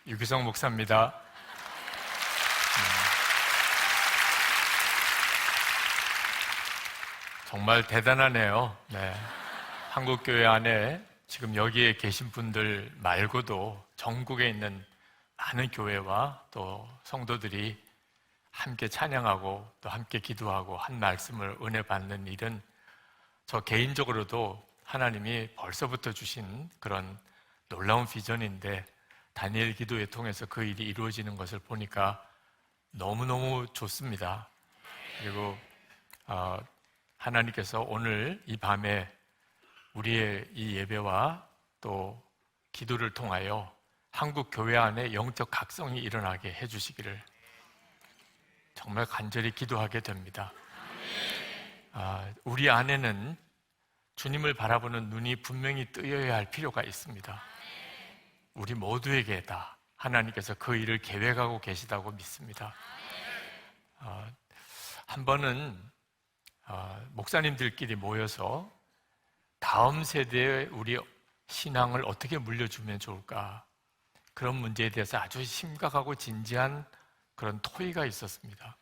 유기성 목사입니다. 정말 대단하네요. 네. 한국교회 안에 지금 여기에 계신 분들 말고도 전국에 있는 많은 교회와 또 성도들이 함께 찬양하고 또 함께 기도하고 한 말씀을 은혜 받는 일은 저 개인적으로도 하나님이 벌써부터 주신 그런 놀라운 비전인데, 다니엘 기도에 통해서 그 일이 이루어지는 것을 보니까 너무너무 좋습니다. 그리고 하나님께서 오늘 이 밤에 우리의 이 예배와 또 기도를 통하여 한국 교회 안에 영적 각성이 일어나게 해주시기를 정말 간절히 기도하게 됩니다. 우리 안에는 주님을 바라보는 눈이 분명히 뜨여야 할 필요가 있습니다. 우리 모두에게 다 하나님께서 그 일을 계획하고 계시다고 믿습니다. 한 번은 목사님들끼리 모여서 다음 세대에 우리 신앙을 어떻게 물려주면 좋을까, 그런 문제에 대해서 아주 심각하고 진지한 그런 토의가 있었습니다.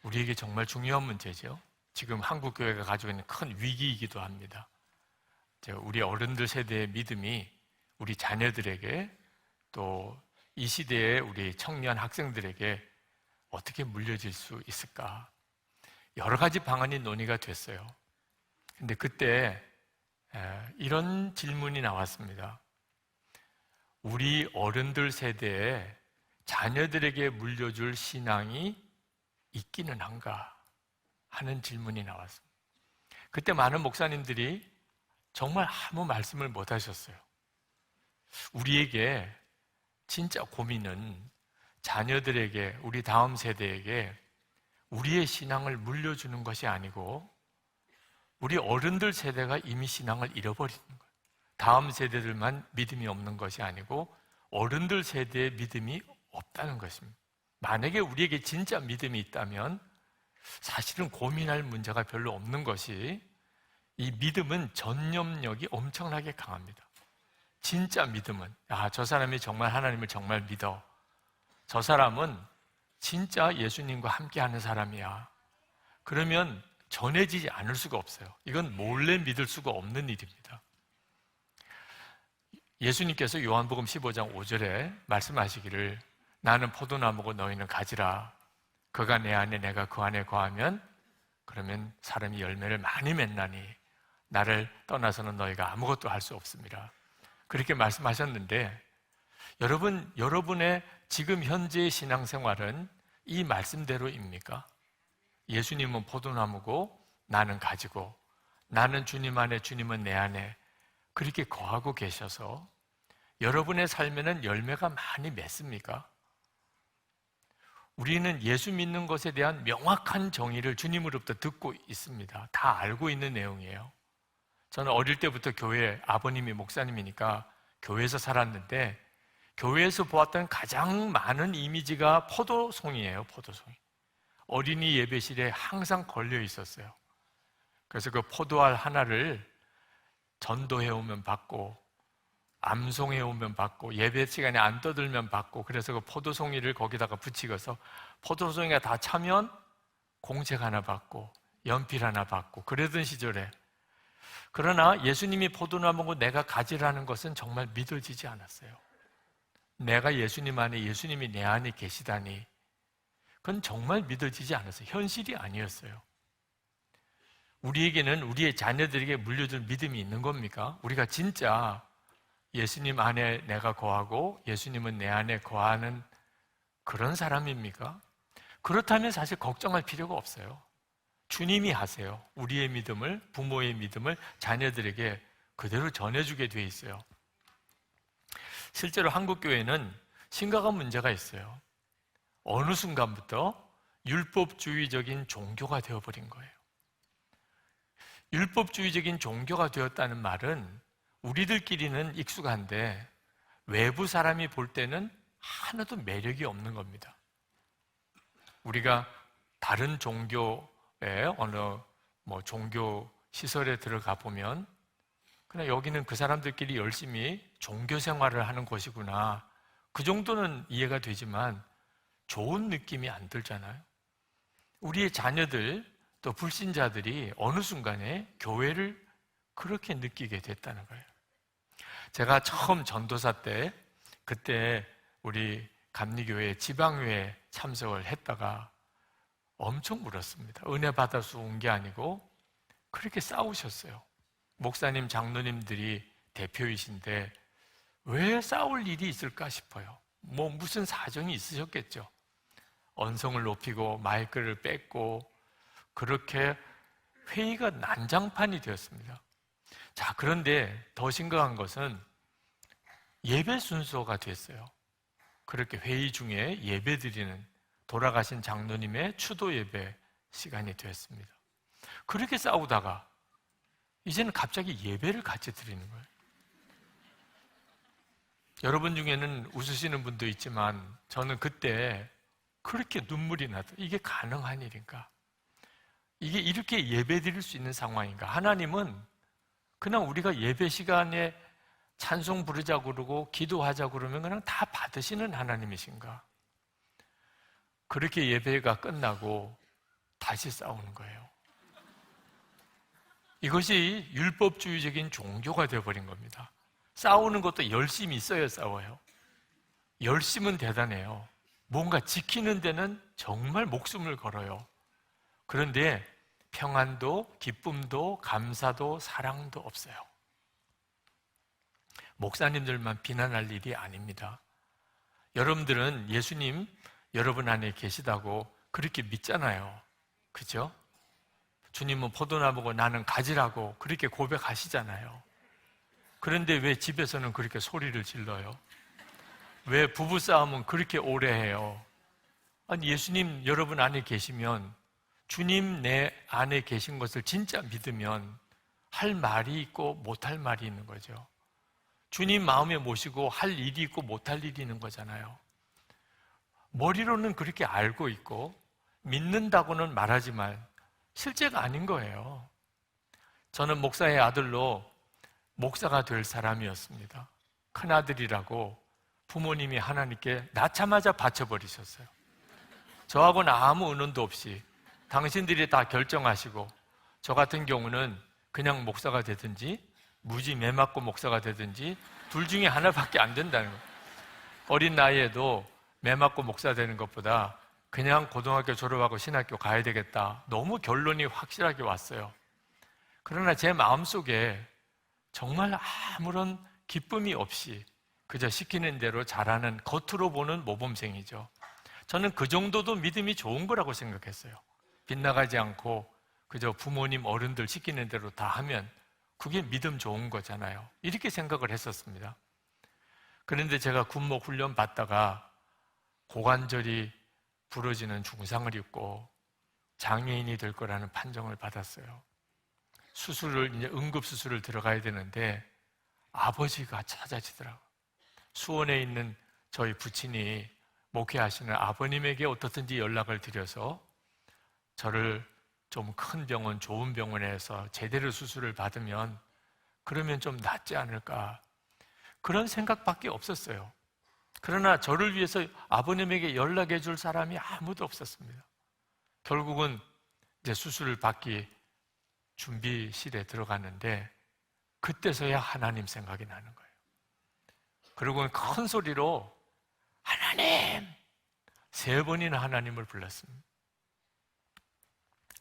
우리에게 정말 중요한 문제죠. 지금 한국교회가 가지고 있는 큰 위기이기도 합니다. 우리 어른들 세대의 믿음이 우리 자녀들에게 또 이 시대의 우리 청년 학생들에게 어떻게 물려질 수 있을까? 여러 가지 방안이 논의가 됐어요. 근데 그때 이런 질문이 나왔습니다. 우리 어른들 세대에 자녀들에게 물려줄 신앙이 있기는 한가 하는 질문이 나왔습니다. 그때 많은 목사님들이 정말 아무 말씀을 못 하셨어요. 우리에게 진짜 고민은 자녀들에게, 우리 다음 세대에게 우리의 신앙을 물려주는 것이 아니고 우리 어른들 세대가 이미 신앙을 잃어버리는 거예요. 다음 세대들만 믿음이 없는 것이 아니고 어른들 세대의 믿음이 없다는 것입니다. 만약에 우리에게 진짜 믿음이 있다면 사실은 고민할 문제가 별로 없는 것이, 이 믿음은 전념력이 엄청나게 강합니다. 진짜 믿음은, 저 사람이 정말 하나님을 정말 믿어, 저 사람은 진짜 예수님과 함께하는 사람이야, 그러면 전해지지 않을 수가 없어요. 이건 몰래 믿을 수가 없는 일입니다. 예수님께서 요한복음 15장 5절에 말씀하시기를 나는 포도나무고 너희는 가지라, 그가 내 안에 내가 그 안에 거하면 그러면 사람이 열매를 많이 맺나니 나를 떠나서는 너희가 아무것도 할 수 없습니다. 그렇게 말씀하셨는데, 여러분의 지금 현재의 신앙생활은 이 말씀대로입니까? 예수님은 포도나무고 나는 가지고, 나는 주님 안에 주님은 내 안에 그렇게 거하고 계셔서 여러분의 삶에는 열매가 많이 맺습니까? 우리는 예수 믿는 것에 대한 명확한 정의를 주님으로부터 듣고 있습니다. 다 알고 있는 내용이에요. 저는 어릴 때부터 교회, 아버님이 목사님이니까 교회에서 살았는데 교회에서 보았던 가장 많은 이미지가 포도송이에요. 포도송이. 어린이 예배실에 항상 걸려 있었어요. 그래서 그 포도알 하나를 전도해 오면 받고, 암송해 오면 받고, 예배 시간에 안 떠들면 받고, 그래서 그 포도송이를 거기다가 붙이고서 포도송이가 다 차면 공책 하나 받고 연필 하나 받고 그러던 시절에, 그러나 예수님이 포도나무고 내가 가지라는 것은 정말 믿어지지 않았어요. 내가 예수님 안에, 예수님이 내 안에 계시다니, 그건 정말 믿어지지 않았어요. 현실이 아니었어요. 우리에게는 우리의 자녀들에게 물려줄 믿음이 있는 겁니까? 우리가 진짜 예수님 안에 내가 거하고 예수님은 내 안에 거하는 그런 사람입니까? 그렇다면 사실 걱정할 필요가 없어요. 주님이 하세요. 우리의 믿음을, 부모의 믿음을 자녀들에게 그대로 전해주게 돼 있어요. 실제로 한국교회는 심각한 문제가 있어요. 어느 순간부터 율법주의적인 종교가 되어버린 거예요. 율법주의적인 종교가 되었다는 말은 우리들끼리는 익숙한데 외부 사람이 볼 때는 하나도 매력이 없는 겁니다. 우리가 다른 종교의 어느 종교 시설에 들어가 보면 그냥 여기는 그 사람들끼리 열심히 종교 생활을 하는 곳이구나, 그 정도는 이해가 되지만 좋은 느낌이 안 들잖아요. 우리의 자녀들 또 불신자들이 어느 순간에 교회를 그렇게 느끼게 됐다는 거예요. 제가 처음 전도사 때 그때 우리 감리교회 지방회에 참석을 했다가 엄청 울었습니다. 은혜 받아서 온 게 아니고 그렇게 싸우셨어요. 목사님, 장로님들이 대표이신데 왜 싸울 일이 있을까 싶어요. 뭐 무슨 사정이 있으셨겠죠. 언성을 높이고 마이크를 뺏고 그렇게 회의가 난장판이 되었습니다. 자, 그런데 더 심각한 것은 예배 순서가 됐어요. 그렇게 회의 중에 예배 드리는 돌아가신 장로님의 추도 예배 시간이 되었습니다. 그렇게 싸우다가 이제는 갑자기 예배를 같이 드리는 거예요. 여러분 중에는 웃으시는 분도 있지만 저는 그때 그렇게 눈물이 나도 이게 가능한 일인가? 이게 이렇게 예배 드릴 수 있는 상황인가? 하나님은 그냥 우리가 예배 시간에 찬송 부르자 그러고 기도하자 그러면 그냥 다 받으시는 하나님이신가? 그렇게 예배가 끝나고 다시 싸우는 거예요. 이것이 율법주의적인 종교가 되어버린 겁니다. 싸우는 것도 열심이 있어야 싸워요. 열심은 대단해요. 뭔가 지키는 데는 정말 목숨을 걸어요. 그런데 평안도, 기쁨도, 감사도, 사랑도 없어요. 목사님들만 비난할 일이 아닙니다. 여러분들은 예수님 여러분 안에 계시다고 그렇게 믿잖아요. 그죠? 주님은 포도나무고 나는 가지라고 그렇게 고백하시잖아요. 그런데 왜 집에서는 그렇게 소리를 질러요? 왜 부부싸움은 그렇게 오래 해요? 아니, 예수님 여러분 안에 계시면, 주님 내 안에 계신 것을 진짜 믿으면 할 말이 있고 못할 말이 있는 거죠. 주님 마음에 모시고 할 일이 있고 못할 일이 있는 거잖아요. 머리로는 그렇게 알고 있고 믿는다고는 말하지만 실제가 아닌 거예요. 저는 목사의 아들로 목사가 될 사람이었습니다. 큰아들이라고 부모님이 하나님께 낳자마자 바쳐버리셨어요. 저하고는 아무 의논도 없이 당신들이 다 결정하시고, 저 같은 경우는 그냥 목사가 되든지 무지 매 맞고 목사가 되든지 둘 중에 하나밖에 안 된다는 거예요. 어린 나이에도 매 맞고 목사 되는 것보다 그냥 고등학교 졸업하고 신학교 가야 되겠다, 너무 결론이 확실하게 왔어요. 그러나 제 마음속에 정말 아무런 기쁨이 없이 그저 시키는 대로 잘하는, 겉으로 보는 모범생이죠. 저는 그 정도도 믿음이 좋은 거라고 생각했어요. 빗나가지 않고 그저 부모님 어른들 시키는 대로 다 하면 그게 믿음 좋은 거잖아요. 이렇게 생각을 했었습니다. 그런데 제가 군목 훈련 받다가 고관절이 부러지는 중상을 입고 장애인이 될 거라는 판정을 받았어요. 수술을, 이제 응급수술을 들어가야 되는데 아버지가 찾아지더라고요. 수원에 있는 저희 부친이 목회하시는 아버님에게 어떻든지 연락을 드려서 저를 좀 큰 병원, 좋은 병원에서 제대로 수술을 받으면 그러면 좀 낫지 않을까, 그런 생각밖에 없었어요. 그러나 저를 위해서 아버님에게 연락해 줄 사람이 아무도 없었습니다. 결국은 이제 수술을 받기 준비실에 들어갔는데 그때서야 하나님 생각이 나는 거예요. 그리고 큰 소리로 하나님! 3번이나 하나님을 불렀습니다.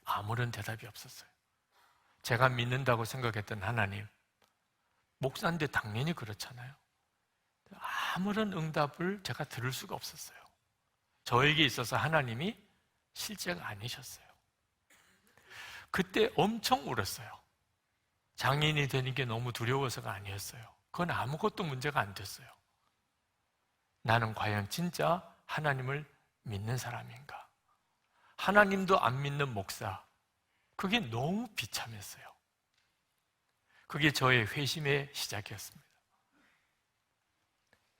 아무런 대답이 없었어요. 제가 믿는다고 생각했던 하나님, 목사인데 당연히 그렇잖아요. 아무런 응답을 제가 들을 수가 없었어요. 저에게 있어서 하나님이 실제가 아니셨어요. 그때 엄청 울었어요. 장애인이 되는 게 너무 두려워서가 아니었어요. 그건 아무것도 문제가 안 됐어요. 나는 과연 진짜 하나님을 믿는 사람인가? 하나님도 안 믿는 목사, 그게 너무 비참했어요. 그게 저의 회심의 시작이었습니다.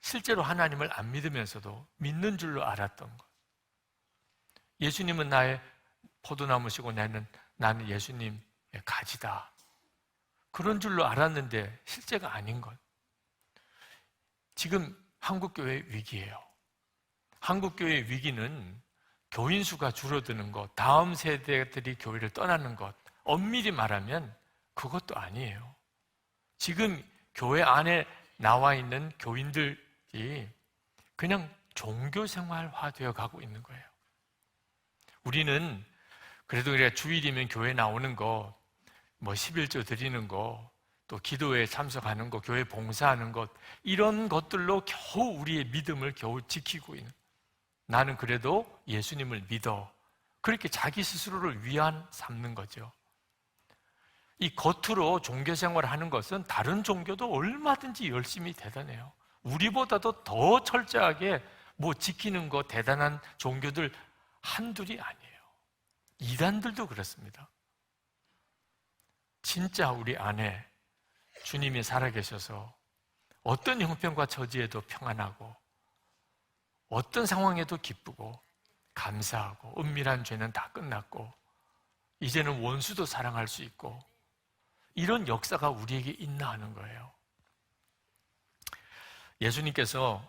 실제로 하나님을 안 믿으면서도 믿는 줄로 알았던 것. 예수님은 나의 포도나무시고 나는 예수님의 가지다, 그런 줄로 알았는데 실제가 아닌 것. 지금 한국교회의 위기예요. 한국교회의 위기는 교인 수가 줄어드는 것, 다음 세대들이 교회를 떠나는 것, 엄밀히 말하면 그것도 아니에요. 지금 교회 안에 나와 있는 교인들이 그냥 종교생활화 되어 가고 있는 거예요. 우리는 그래도 그래 주일이면 교회 나오는 거, 11조 드리는 거, 또 기도에 참석하는 거, 교회 봉사하는 것, 이런 것들로 겨우 우리의 믿음을 겨우 지키고 있는, 나는 그래도 예수님을 믿어, 그렇게 자기 스스로를 위안 삼는 거죠. 이 겉으로 종교생활을 하는 것은 다른 종교도 얼마든지 열심히 대단해요. 우리보다도 더 철저하게 지키는 거 대단한 종교들 한둘이 아니에요. 이단들도 그렇습니다. 진짜 우리 안에 주님이 살아계셔서 어떤 형편과 처지에도 평안하고 어떤 상황에도 기쁘고 감사하고 은밀한 죄는 다 끝났고 이제는 원수도 사랑할 수 있고 이런 역사가 우리에게 있나 하는 거예요. 예수님께서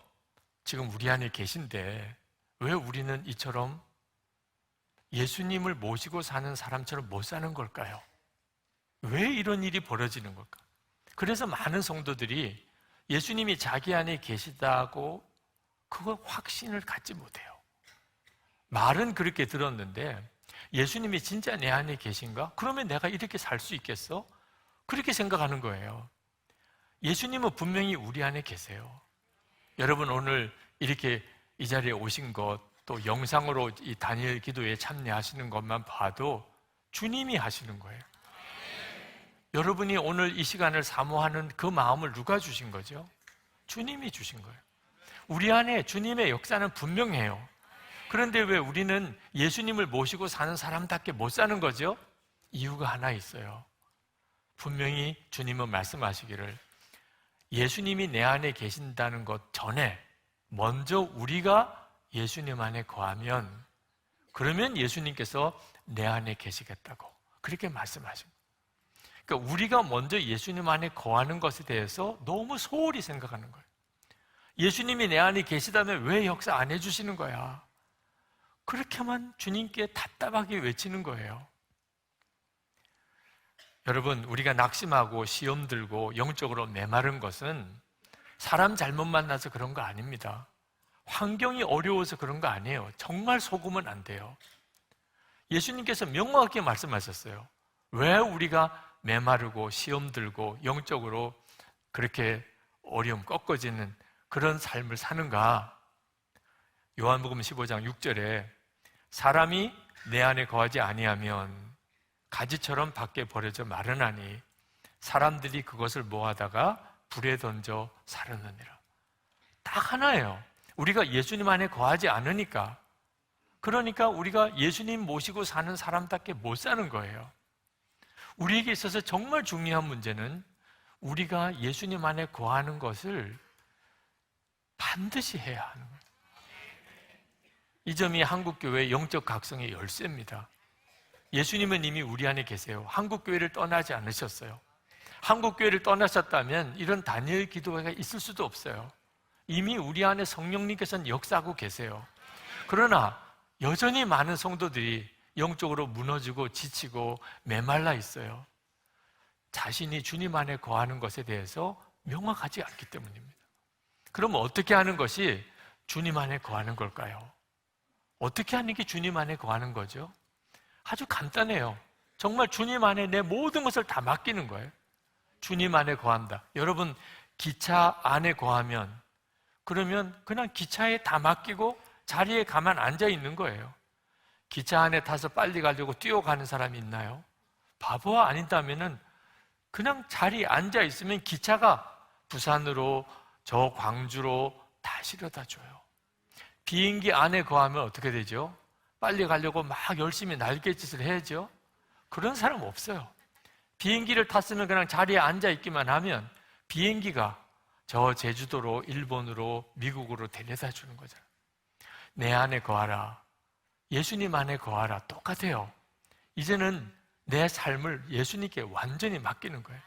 지금 우리 안에 계신데 왜 우리는 이처럼 예수님을 모시고 사는 사람처럼 못 사는 걸까요? 왜 이런 일이 벌어지는 걸까? 그래서 많은 성도들이 예수님이 자기 안에 계시다고 그거 확신을 갖지 못해요. 말은 그렇게 들었는데 예수님이 진짜 내 안에 계신가? 그러면 내가 이렇게 살 수 있겠어? 그렇게 생각하는 거예요. 예수님은 분명히 우리 안에 계세요. 여러분 오늘 이렇게 이 자리에 오신 것, 또 영상으로 이 다니엘 기도에 참여하시는 것만 봐도 주님이 하시는 거예요. 여러분이 오늘 이 시간을 사모하는 그 마음을 누가 주신 거죠? 주님이 주신 거예요. 우리 안에 주님의 역사는 분명해요. 그런데 왜 우리는 예수님을 모시고 사는 사람답게 못 사는 거죠? 이유가 하나 있어요. 분명히 주님은 말씀하시기를 예수님이 내 안에 계신다는 것 전에 먼저 우리가 예수님 안에 거하면 그러면 예수님께서 내 안에 계시겠다고 그렇게 말씀하십니다. 그러니까 우리가 먼저 예수님 안에 거하는 것에 대해서 너무 소홀히 생각하는 거예요. 예수님이 내 안에 계시다면 왜 역사 안 해주시는 거야? 그렇게만 주님께 답답하게 외치는 거예요. 여러분, 우리가 낙심하고 시험 들고 영적으로 메마른 것은 사람 잘못 만나서 그런 거 아닙니다. 환경이 어려워서 그런 거 아니에요. 정말 속으면 안 돼요. 예수님께서 명확하게 말씀하셨어요. 왜 우리가 메마르고 시험 들고 영적으로 그렇게 어려움 꺾어지는 그런 삶을 사는가? 요한복음 15장 6절에 사람이 내 안에 거하지 아니하면 가지처럼 밖에 버려져 마르나니 사람들이 그것을 모아다가 불에 던져 사르느니라. 딱 하나예요. 우리가 예수님 안에 거하지 않으니까, 그러니까 우리가 예수님 모시고 사는 사람답게 못 사는 거예요. 우리에게 있어서 정말 중요한 문제는 우리가 예수님 안에 거하는 것을 반드시 해야 하는 거예요. 이 점이 한국교회의 영적 각성의 열쇠입니다. 예수님은 이미 우리 안에 계세요. 한국교회를 떠나지 않으셨어요. 한국교회를 떠나셨다면 이런 다니엘 기도회가 있을 수도 없어요. 이미 우리 안에 성령님께서는 역사하고 계세요. 그러나 여전히 많은 성도들이 영적으로 무너지고 지치고 메말라 있어요. 자신이 주님 안에 거하는 것에 대해서 명확하지 않기 때문입니다. 그러면 어떻게 하는 것이 주님 안에 거하는 걸까요? 어떻게 하는 게 주님 안에 거하는 거죠? 아주 간단해요. 정말 주님 안에 내 모든 것을 다 맡기는 거예요. 주님 안에 거한다. 여러분, 기차 안에 거하면 그러면 그냥 기차에 다 맡기고 자리에 가만 앉아 있는 거예요. 기차 안에 타서 빨리 가려고 뛰어가는 사람이 있나요? 바보가 아닌다면은 그냥 자리에 앉아 있으면 기차가 부산으로 저 광주로 다 실어다 줘요. 비행기 안에 거하면 어떻게 되죠? 빨리 가려고 막 열심히 날갯짓을 해야죠. 그런 사람 없어요. 비행기를 탔으면 그냥 자리에 앉아 있기만 하면 비행기가 저 제주도로, 일본으로, 미국으로 데려다 주는 거잖아요. 내 안에 거하라. 예수님 안에 거하라. 똑같아요. 이제는 내 삶을 예수님께 완전히 맡기는 거예요.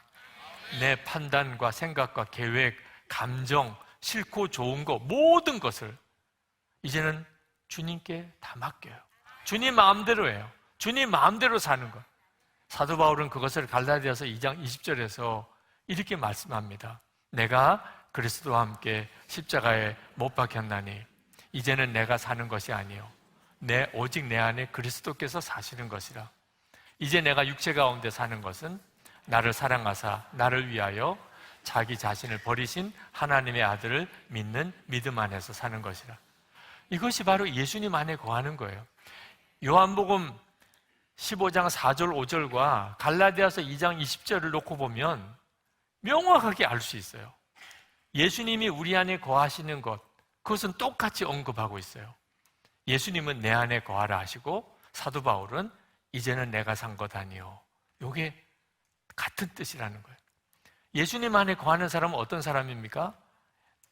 내 판단과 생각과 계획, 감정 싫고 좋은 거, 모든 것을 이제는 주님께 다 맡겨요. 주님 마음대로 해요. 주님 마음대로 사는 것. 사도 바울은 그것을 갈라디아서 2장 20절에서 이렇게 말씀합니다. 내가 그리스도와 함께 십자가에 못 박혔나니 이제는 내가 사는 것이 아니요 오직 내 안에 그리스도께서 사시는 것이라. 이제 내가 육체 가운데 사는 것은 나를 사랑하사 나를 위하여 자기 자신을 버리신 하나님의 아들을 믿는 믿음 안에서 사는 것이라. 이것이 바로 예수님 안에 거하는 거예요. 요한복음 15장 4절 5절과 갈라디아서 2장 20절을 놓고 보면 명확하게 알 수 있어요. 예수님이 우리 안에 거하시는 것, 그것은 똑같이 언급하고 있어요. 예수님은 내 안에 거하라 하시고 사도 바울은 이제는 내가 산 것 아니요. 이게 같은 뜻이라는 거예요. 예수님 안에 거하는 사람은 어떤 사람입니까?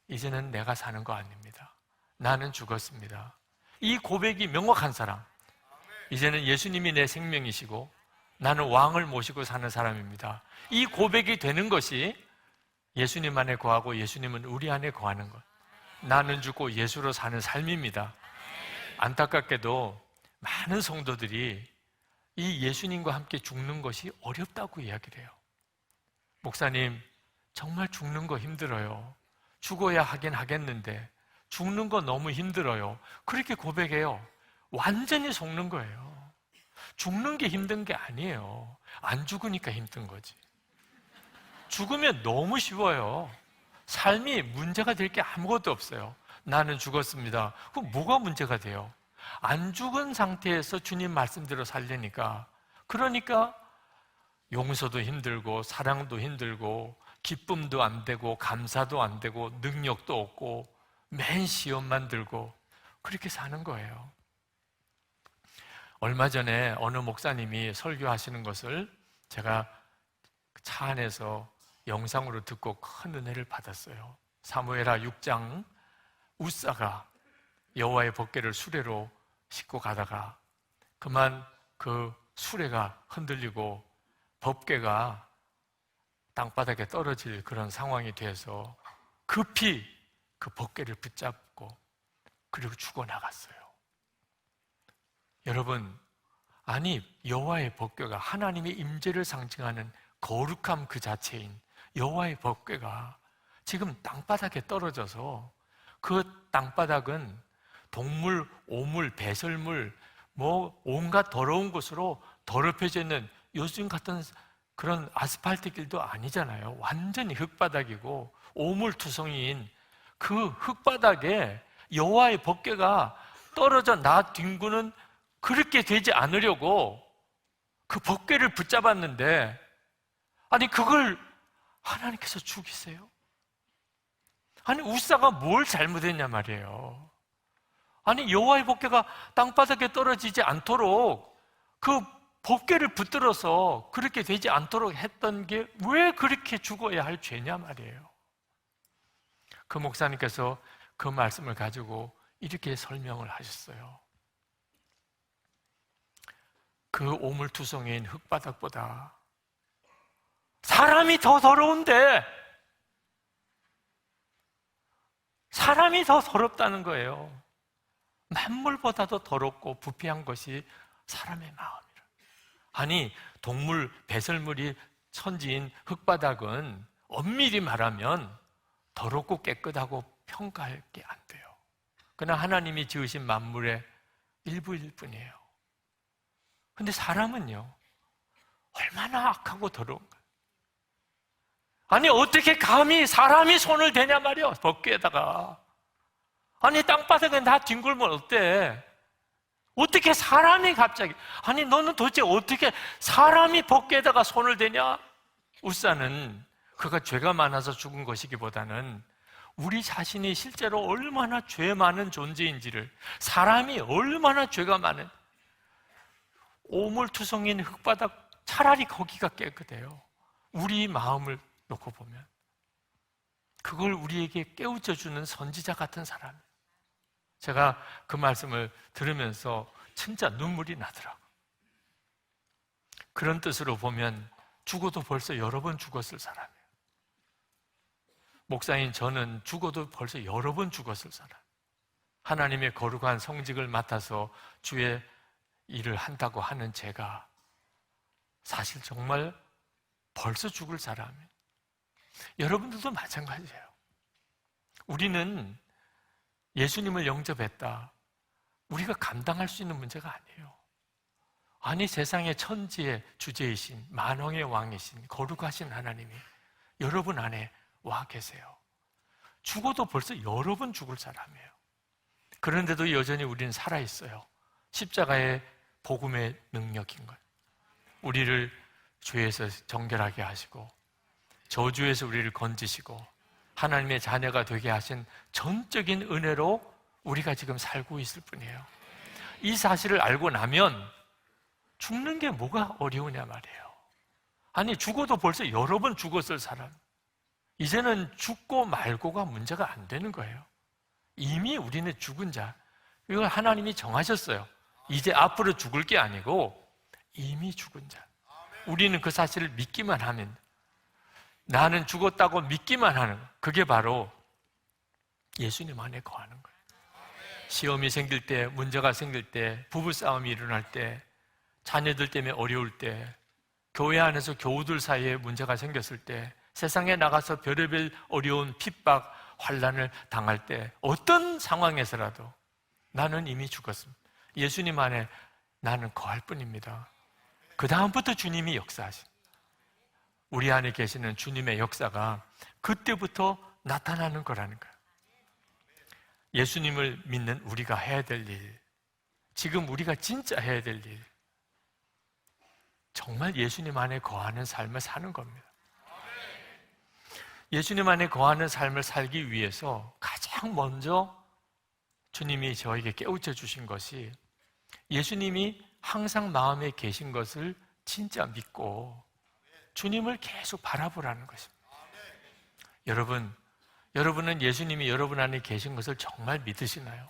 이제는 내가 사는 거 아닙니다. 나는 죽었습니다. 이 고백이 명확한 사람. 이제는 예수님이 내 생명이시고 나는 왕을 모시고 사는 사람입니다. 이 고백이 되는 것이 예수님 안에 거하고 예수님은 우리 안에 거하는 것. 나는 죽고 예수로 사는 삶입니다. 안타깝게도 많은 성도들이 이 예수님과 함께 죽는 것이 어렵다고 이야기를 해요. 목사님, 정말 죽는 거 힘들어요. 죽어야 하긴 하겠는데 죽는 거 너무 힘들어요. 그렇게 고백해요. 완전히 속는 거예요. 죽는 게 힘든 게 아니에요. 안 죽으니까 힘든 거지. 죽으면 너무 쉬워요. 삶이 문제가 될 게 아무것도 없어요. 나는 죽었습니다. 그럼 뭐가 문제가 돼요? 안 죽은 상태에서 주님 말씀대로 살려니까. 그러니까 용서도 힘들고 사랑도 힘들고 기쁨도 안 되고 감사도 안 되고 능력도 없고 맨 시험만 들고 그렇게 사는 거예요. 얼마 전에 어느 목사님이 설교하시는 것을 제가 차 안에서 영상으로 듣고 큰 은혜를 받았어요. 사무엘하 6장 우사가 여호와의 법궤를 수레로 싣고 가다가 그만 그 수레가 흔들리고 법궤가 땅바닥에 떨어질 그런 상황이 돼서 급히 그 법궤를 붙잡고 그리고 죽어나갔어요. 여러분, 아니 여호와의 법궤가 하나님의 임재를 상징하는 거룩함 그 자체인 여호와의 법궤가 지금 땅바닥에 떨어져서 그 땅바닥은 동물, 오물, 배설물 뭐 온갖 더러운 곳으로 더럽혀져 있는 요즘 같은 그런 아스팔트 길도 아니잖아요. 완전히 흙바닥이고 오물투성이인 그 흙바닥에 여호와의 법궤가 떨어져 나 뒹구는 그렇게 되지 않으려고 그 법궤를 붙잡았는데 아니 그걸 하나님께서 죽이세요? 아니 우사가 뭘 잘못했냐 말이에요. 아니 여호와의 법궤가 땅바닥에 떨어지지 않도록 그 법궤를 붙들어서 그렇게 되지 않도록 했던 게 왜 그렇게 죽어야 할 죄냐 말이에요. 그 목사님께서 그 말씀을 가지고 이렇게 설명을 하셨어요. 그 오물투성이인 흙바닥보다 사람이 더 더러운데 사람이 더 더럽다는 거예요. 만물보다도 더럽고 부패한 것이 사람의 마음이라. 아니 동물 배설물이 천지인 흙바닥은 엄밀히 말하면 더럽고 깨끗하고 평가할 게 안 돼요. 그러나 하나님이 지으신 만물의 일부일 뿐이에요. 근데 사람은요 얼마나 악하고 더러운가. 아니 어떻게 감히 사람이 손을 대냐 말이야. 법궤에다가. 아니 땅바닥에 다 뒹굴면 어때? 어떻게 사람이 갑자기 아니 너는 도대체 어떻게 사람이 법궤에다가 손을 대냐? 우사는 그가 죄가 많아서 죽은 것이기보다는 우리 자신이 실제로 얼마나 죄 많은 존재인지를, 사람이 얼마나 죄가 많은 오물투성인 흙바닥, 차라리 거기가 깨끗해요. 우리 마음을 놓고 보면 그걸 우리에게 깨우쳐주는 선지자 같은 사람이에요. 제가 그 말씀을 들으면서 진짜 눈물이 나더라고요. 그런 뜻으로 보면 죽어도 벌써 여러 번 죽었을 사람이에요. 목사인 저는 죽어도 벌써 여러 번 죽었을 사람. 하나님의 거룩한 성직을 맡아서 주의 일을 한다고 하는 제가 사실 정말 벌써 죽을 사람이에요. 여러분들도 마찬가지예요. 우리는 예수님을 영접했다. 우리가 감당할 수 있는 문제가 아니에요. 아니, 세상의 천지의 주제이신 만왕의 왕이신 거룩하신 하나님이 여러분 안에 와 계세요. 죽어도 벌써 여러 번 죽을 사람이에요. 그런데도 여전히 우리는 살아있어요. 십자가의 복음의 능력인 거예요. 우리를 죄에서 정결하게 하시고 저주에서 우리를 건지시고 하나님의 자녀가 되게 하신 전적인 은혜로 우리가 지금 살고 있을 뿐이에요. 이 사실을 알고 나면 죽는 게 뭐가 어려우냐 말이에요. 아니, 죽어도 벌써 여러 번 죽었을 사람, 이제는 죽고 말고가 문제가 안 되는 거예요. 이미 우리는 죽은 자, 이걸 하나님이 정하셨어요. 이제 앞으로 죽을 게 아니고 이미 죽은 자. 우리는 그 사실을 믿기만 하면, 나는 죽었다고 믿기만 하는, 그게 바로 예수님 안에 거하는 거예요. 시험이 생길 때, 문제가 생길 때, 부부싸움이 일어날 때, 자녀들 때문에 어려울 때, 교회 안에서 교우들 사이에 문제가 생겼을 때, 세상에 나가서 별의별 어려운 핍박, 환난을 당할 때, 어떤 상황에서라도 나는 이미 죽었습니다. 예수님 안에 나는 거할 뿐입니다. 그 다음부터 주님이 역사하십니다. 우리 안에 계시는 주님의 역사가 그때부터 나타나는 거라는 거예요. 예수님을 믿는 우리가 해야 될 일, 지금 우리가 진짜 해야 될 일, 정말 예수님 안에 거하는 삶을 사는 겁니다. 예수님 안에 거하는 삶을 살기 위해서 가장 먼저 주님이 저에게 깨우쳐 주신 것이, 예수님이 항상 마음에 계신 것을 진짜 믿고 주님을 계속 바라보라는 것입니다. 여러분은 예수님이 여러분 안에 계신 것을 정말 믿으시나요?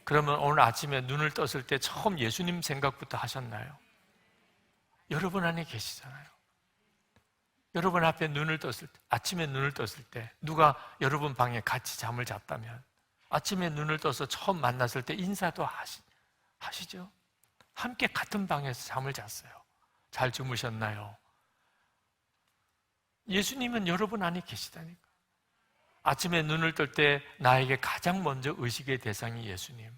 그러면 오늘 아침에 눈을 떴을 때 처음 예수님 생각부터 하셨나요? 여러분 안에 계시잖아요. 여러분 앞에 눈을 떴을 때, 아침에 눈을 떴을 때, 누가 여러분 방에 같이 잠을 잤다면 아침에 눈을 떠서 처음 만났을 때 인사도 하시죠? 함께 같은 방에서 잠을 잤어요. 잘 주무셨나요? 예수님은 여러분 안에 계시다니까. 아침에 눈을 뜰 때 나에게 가장 먼저 의식의 대상이 예수님.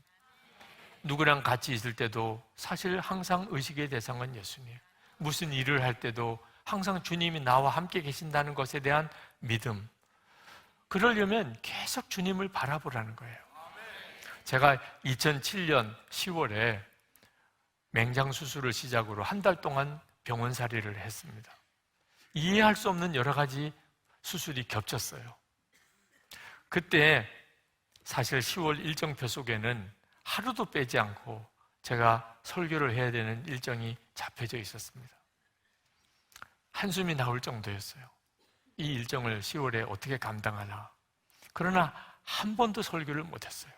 누구랑 같이 있을 때도 사실 항상 의식의 대상은 예수님. 무슨 일을 할 때도 항상 주님이 나와 함께 계신다는 것에 대한 믿음. 그러려면 계속 주님을 바라보라는 거예요. 제가 2007년 10월에 맹장 수술을 시작으로 한 달 동안 병원살이를 했습니다. 이해할 수 없는 여러 가지 수술이 겹쳤어요. 그때 사실 10월 일정표 속에는 하루도 빼지 않고 제가 설교를 해야 되는 일정이 잡혀져 있었습니다. 한숨이 나올 정도였어요. 이 일정을 10월에 어떻게 감당하나. 그러나 한 번도 설교를 못했어요.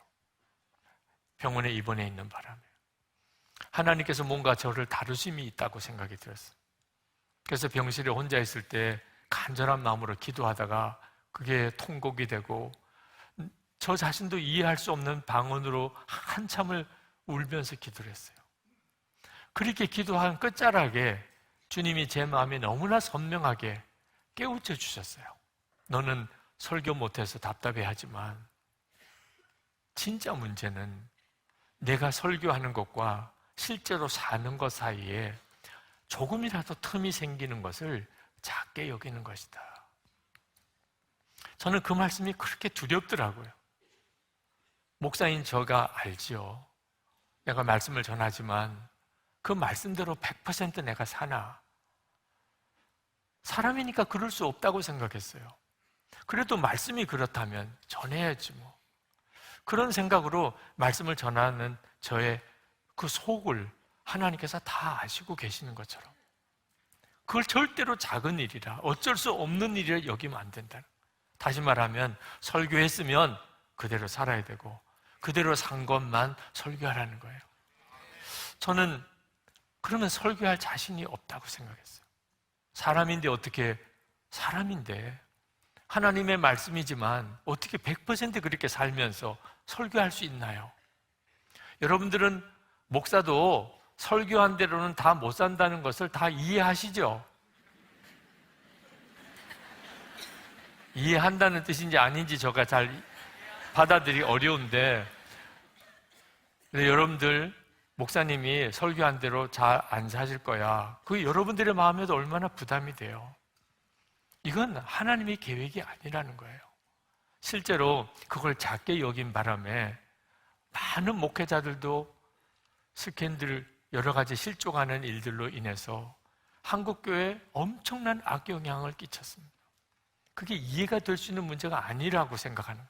병원에 입원해 있는 바람에. 하나님께서 뭔가 저를 다루심이 있다고 생각이 들었어요. 그래서 병실에 혼자 있을 때 간절한 마음으로 기도하다가 그게 통곡이 되고 저 자신도 이해할 수 없는 방언으로 한참을 울면서 기도를 했어요. 그렇게 기도한 끝자락에 주님이 제 마음에 너무나 선명하게 깨우쳐 주셨어요. 너는 설교 못해서 답답해하지만 진짜 문제는 내가 설교하는 것과 실제로 사는 것 사이에 조금이라도 틈이 생기는 것을 작게 여기는 것이다. 저는 그 말씀이 그렇게 두렵더라고요. 목사인 저가 알지요. 내가 말씀을 전하지만 그 말씀대로 100% 내가 사나? 사람이니까 그럴 수 없다고 생각했어요. 그래도 말씀이 그렇다면 전해야지 뭐. 그런 생각으로 말씀을 전하는 저의 그 속을 하나님께서 다 아시고 계시는 것처럼 그걸 절대로 작은 일이라, 어쩔 수 없는 일이라 여기면 안 된다. 다시 말하면 설교했으면 그대로 살아야 되고 그대로 산 것만 설교하라는 거예요. 저는 그러면 설교할 자신이 없다고 생각했어요. 사람인데 어떻게, 사람인데 하나님의 말씀이지만 어떻게 100% 그렇게 살면서 설교할 수 있나요? 여러분들은 목사도 설교한 대로는 다 못 산다는 것을 다 이해하시죠? 이해한다는 뜻인지 아닌지 제가 잘 받아들이기 어려운데, 여러분들 목사님이 설교한 대로 잘 안 사실 거야. 그게 여러분들의 마음에도 얼마나 부담이 돼요. 이건 하나님의 계획이 아니라는 거예요. 실제로 그걸 작게 여긴 바람에 많은 목회자들도 스캔들, 여러 가지 실종하는 일들로 인해서 한국교회에 엄청난 악영향을 끼쳤습니다. 그게 이해가 될 수 있는 문제가 아니라고 생각하는 거예요.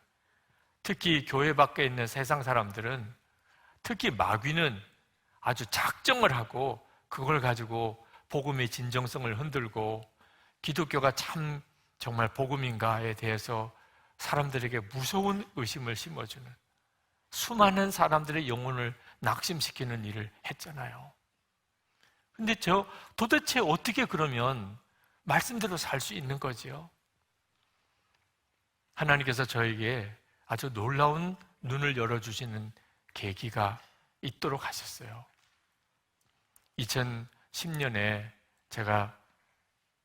특히 교회 밖에 있는 세상 사람들은, 특히 마귀는 아주 작정을 하고 그걸 가지고 복음의 진정성을 흔들고 기독교가 참 정말 복음인가에 대해서 사람들에게 무서운 의심을 심어주는, 수많은 사람들의 영혼을 낙심시키는 일을 했잖아요. 근데 도대체 어떻게 그러면 말씀대로 살 수 있는 거지요? 하나님께서 저에게 아주 놀라운 눈을 열어주시는 계기가 있도록 하셨어요. 2010년에 제가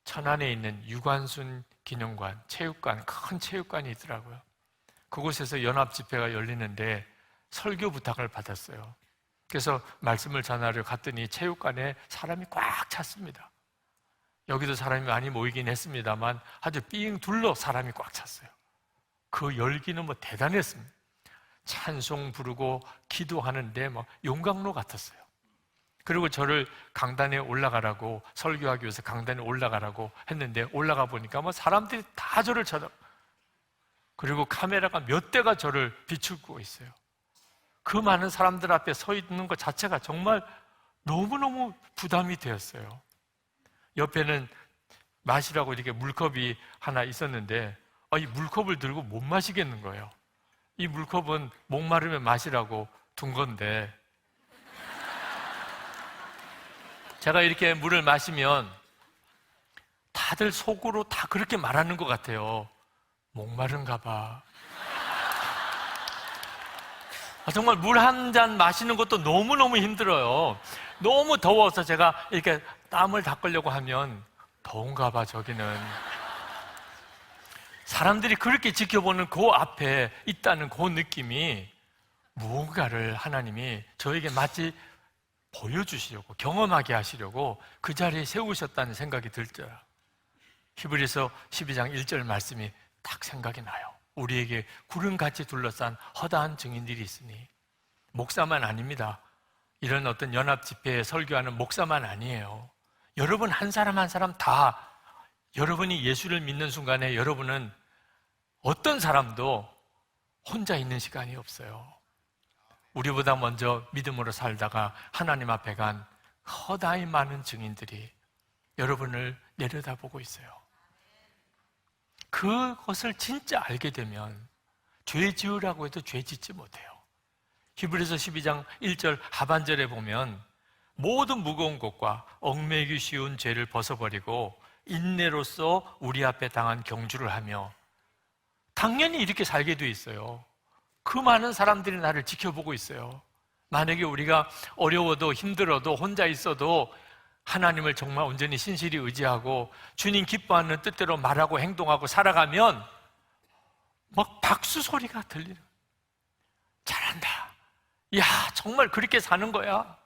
천안에 있는 유관순 기념관, 체육관, 큰 체육관이 있더라고요. 그곳에서 연합집회가 열리는데 설교 부탁을 받았어요. 그래서 말씀을 전하러 갔더니 체육관에 사람이 꽉 찼습니다. 여기도 사람이 많이 모이긴 했습니다만 아주 삥 둘러 사람이 꽉 찼어요. 그 열기는 뭐 대단했습니다. 찬송 부르고 기도하는데 뭐 용광로 같았어요. 그리고 저를 강단에 올라가라고, 설교하기 위해서 강단에 올라가라고 했는데 올라가 보니까 뭐 사람들이 다 저를 그리고 카메라가 몇 대가 저를 비추고 있어요. 그 많은 사람들 앞에 서 있는 것 자체가 정말 너무너무 부담이 되었어요. 옆에는 마시라고 이렇게 물컵이 하나 있었는데 이 물컵을 들고 못 마시겠는 거예요. 이 물컵은 목마르면 마시라고 둔 건데 제가 이렇게 물을 마시면 다들 속으로 다 그렇게 말하는 것 같아요. 목마른가 봐. 정말 물 한 잔 마시는 것도 너무너무 힘들어요. 너무 더워서 제가 이렇게 땀을 닦으려고 하면 더운가 봐, 저기는. 사람들이 그렇게 지켜보는 그 앞에 있다는 그 느낌이 무언가를 하나님이 저에게 마치 보여주시려고, 경험하게 하시려고 그 자리에 세우셨다는 생각이 들더라. 히브리서 12장 1절 말씀이 딱 생각이 나요. 우리에게 구름같이 둘러싼 허다한 증인들이 있으니. 목사만 아닙니다. 이런 어떤 연합 집회에 설교하는 목사만 아니에요. 여러분 한 사람 한 사람 다, 여러분이 예수를 믿는 순간에 여러분은 어떤 사람도 혼자 있는 시간이 없어요. 우리보다 먼저 믿음으로 살다가 하나님 앞에 간 허다히 많은 증인들이 여러분을 내려다보고 있어요. 그것을 진짜 알게 되면 죄 지으라고 해도 죄 짓지 못해요. 히브리서 12장 1절 하반절에 보면 모든 무거운 것과 얽매기 쉬운 죄를 벗어버리고 인내로써 우리 앞에 당한 경주를 하며, 당연히 이렇게 살게 돼 있어요. 그 많은 사람들이 나를 지켜보고 있어요. 만약에 우리가 어려워도 힘들어도 혼자 있어도 하나님을 정말 온전히 신실히 의지하고 주님 기뻐하는 뜻대로 말하고 행동하고 살아가면 막 박수 소리가 들리는, 잘한다, 야 정말 그렇게 사는 거야.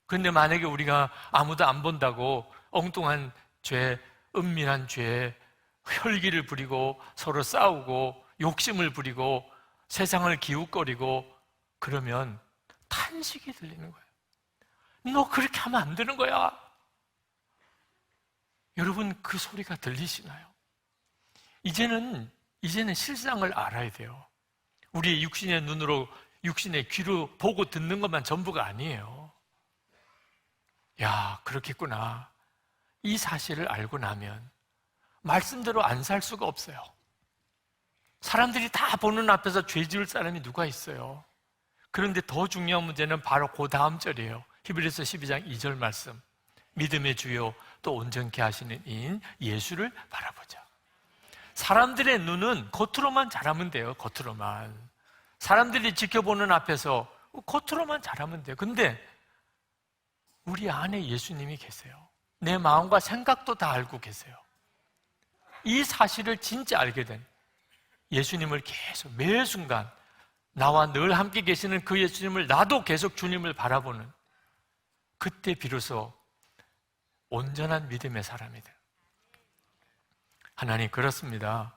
그런데 만약에 우리가 아무도 안 본다고 엉뚱한 죄, 은밀한 죄, 혈기를 부리고 서로 싸우고 욕심을 부리고 세상을 기웃거리고 그러면 탄식이 들리는 거예요. 너 그렇게 하면 안 되는 거야. 여러분 그 소리가 들리시나요? 이제는 실상을 알아야 돼요. 우리의 육신의 눈으로, 육신의 귀로 보고 듣는 것만 전부가 아니에요. 야, 그렇겠구나. 이 사실을 알고 나면 말씀대로 안 살 수가 없어요. 사람들이 다 보는 앞에서 죄 지을 사람이 누가 있어요? 그런데 더 중요한 문제는 바로 그 다음 절이에요. 히브리서 12장 2절 말씀. 믿음의 주요 또 온전케 하시는 이인 예수를 바라보자. 사람들의 눈은 겉으로만 잘하면 돼요. 겉으로만. 사람들이 지켜보는 앞에서 겉으로만 잘하면 돼요. 근데 우리 안에 예수님이 계세요. 내 마음과 생각도 다 알고 계세요. 이 사실을 진짜 알게 된 예수님을 계속 매 순간 나와 늘 함께 계시는 그 예수님을, 나도 계속 주님을 바라보는, 그때 비로소 온전한 믿음의 사람이 돼요. 하나님, 그렇습니다.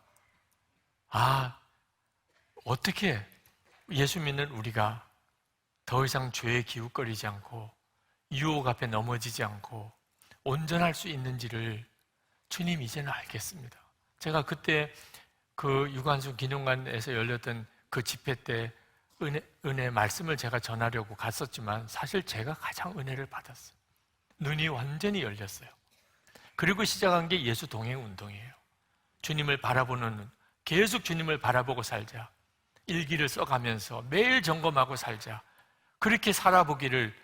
어떻게 예수 믿는 우리가 더 이상 죄에 기웃거리지 않고 유혹 앞에 넘어지지 않고 온전할 수 있는지를 주님 이제는 알겠습니다. 제가 그때 그 유관순 기념관에서 열렸던 그 집회 때 은혜 말씀을 제가 전하려고 갔었지만 사실 제가 가장 은혜를 받았어요. 눈이 완전히 열렸어요. 그리고 시작한 게 예수 동행 운동이에요. 주님을 바라보는 눈, 계속 주님을 바라보고 살자. 일기를 써가면서 매일 점검하고 살자. 그렇게 살아보기를,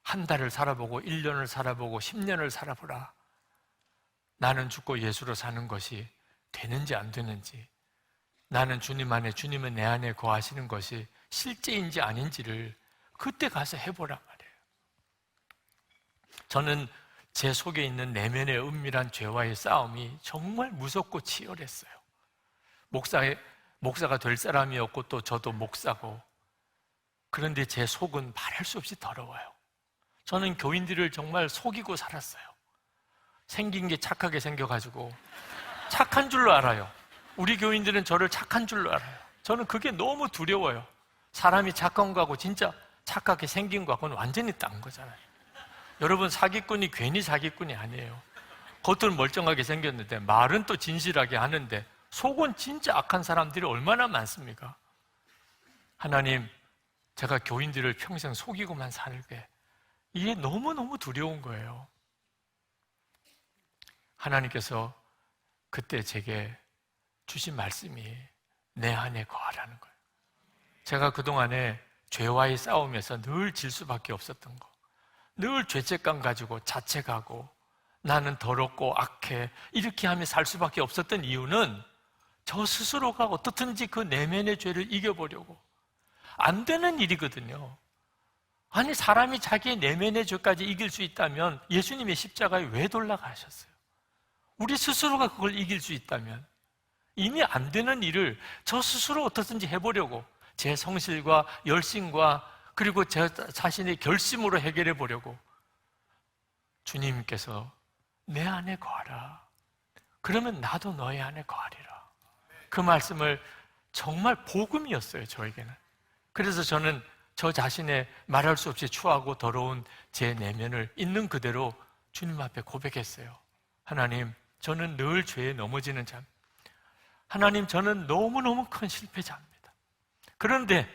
한 달을 살아보고 1년을 살아보고 10년을 살아보라. 나는 죽고 예수로 사는 것이 되는지 안 되는지, 나는 주님 안에, 주님은 내 안에 거하시는 것이 실제인지 아닌지를 그때 가서 해보란 말이에요. 저는 제 속에 있는 내면의 은밀한 죄와의 싸움이 정말 무섭고 치열했어요. 목사가 될 사람이었고 또 저도 목사고, 그런데 제 속은 말할 수 없이 더러워요. 저는 교인들을 정말 속이고 살았어요. 생긴 게 착하게 생겨가지고 착한 줄로 알아요. 우리 교인들은 저를 착한 줄로 알아요. 저는 그게 너무 두려워요. 사람이 착한 거하고 진짜 착하게 생긴 거하고는 완전히 딴 거잖아요. 여러분, 사기꾼이 괜히 사기꾼이 아니에요. 겉은 멀쩡하게 생겼는데 말은 또 진실하게 하는데 속은 진짜 악한 사람들이 얼마나 많습니까? 하나님, 제가 교인들을 평생 속이고만 살게, 이게 너무너무 두려운 거예요. 하나님께서 그때 제게 주신 말씀이 내 안에 거하라는 거예요. 제가 그동안에 죄와의 싸움에서 늘 질 수밖에 없었던 거, 늘 죄책감 가지고 자책하고 나는 더럽고 악해 이렇게 하며 살 수밖에 없었던 이유는 저 스스로가 어떻든지 그 내면의 죄를 이겨보려고. 안 되는 일이거든요. 아니, 사람이 자기의 내면의 죄까지 이길 수 있다면 예수님의 십자가에 왜 돌아가셨어요? 우리 스스로가 그걸 이길 수 있다면, 이미 안 되는 일을 저 스스로 어떻든지 해보려고 제 성실과 열심과 그리고 제 자신의 결심으로 해결해 보려고, 주님께서 내 안에 거하라. 그러면 나도 너희 안에 거하리라. 그 말씀을 정말 복음이었어요, 저에게는. 그래서 저는 저 자신의 말할 수 없이 추하고 더러운 제 내면을 있는 그대로 주님 앞에 고백했어요. 하나님, 저는 늘 죄에 넘어지는 자. 하나님, 저는 너무너무 큰 실패자입니다. 그런데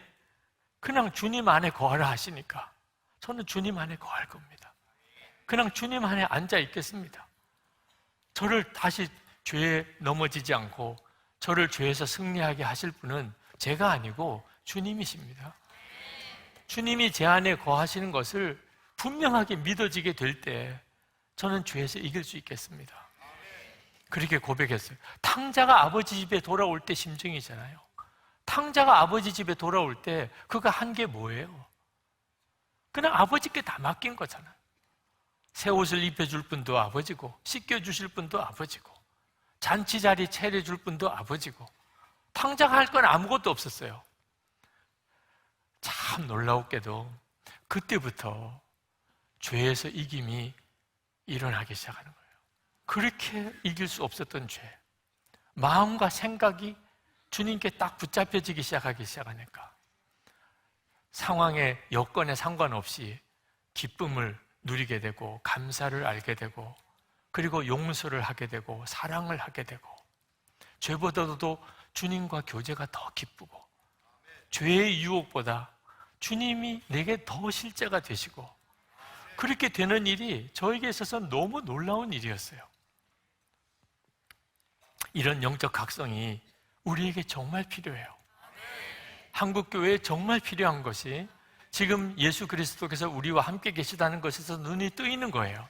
그냥 주님 안에 거하라 하시니까 저는 주님 안에 거할 겁니다. 그냥 주님 안에 앉아 있겠습니다. 저를 다시 죄에 넘어지지 않고 저를 죄에서 승리하게 하실 분은 제가 아니고 주님이십니다. 주님이 제 안에 거하시는 것을 분명하게 믿어지게 될 때 저는 죄에서 이길 수 있겠습니다. 그렇게 고백했어요. 탕자가 아버지 집에 돌아올 때 심정이잖아요. 탕자가 아버지 집에 돌아올 때 그가 한 게 뭐예요? 그냥 아버지께 다 맡긴 거잖아요. 새 옷을 입혀줄 분도 아버지고, 씻겨주실 분도 아버지고, 잔치 자리 차려줄 분도 아버지고, 탕자가 할 건 아무것도 없었어요. 참 놀라웠게도 그때부터 죄에서 이김이 일어나기 시작하는 거예요. 그렇게 이길 수 없었던 죄, 마음과 생각이 주님께 딱 붙잡혀지기 시작하니까 상황의 여건에 상관없이 기쁨을 누리게 되고 감사를 알게 되고 그리고 용서를 하게 되고 사랑을 하게 되고, 죄보다도 주님과 교제가 더 기쁘고 죄의 유혹보다 주님이 내게 더 실제가 되시고, 그렇게 되는 일이 저에게 있어서 너무 놀라운 일이었어요. 이런 영적 각성이 우리에게 정말 필요해요. 한국교회에 정말 필요한 것이 지금 예수 그리스도께서 우리와 함께 계시다는 것에서 눈이 뜨이는 거예요.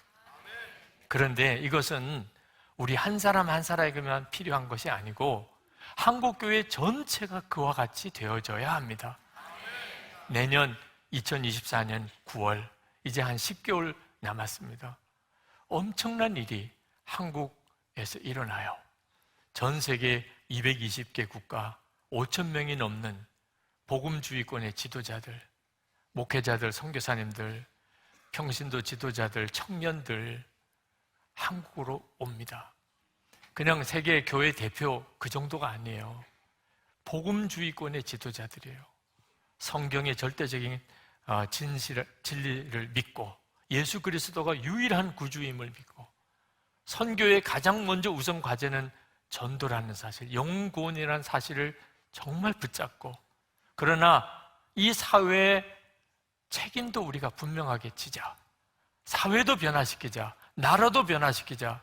그런데 이것은 우리 한 사람 한 사람에게만 필요한 것이 아니고 한국교회 전체가 그와 같이 되어져야 합니다. 내년 2024년 9월, 이제 한 10개월 남았습니다. 엄청난 일이 한국에서 일어나요. 전 세계 220개 국가 5천 명이 넘는 복음주의권의 지도자들, 목회자들, 선교사님들, 평신도 지도자들, 청년들 한국으로 옵니다. 그냥 세계 교회 대표 그 정도가 아니에요. 복음주의권의 지도자들이에요. 성경의 절대적인 진리를 믿고 예수 그리스도가 유일한 구주임을 믿고 선교의 가장 먼저 우선 과제는 전도라는 사실, 영구원이라는 사실을 정말 붙잡고, 그러나 이 사회의 책임도 우리가 분명하게 지자. 사회도 변화시키자. 나라도 변화시키자.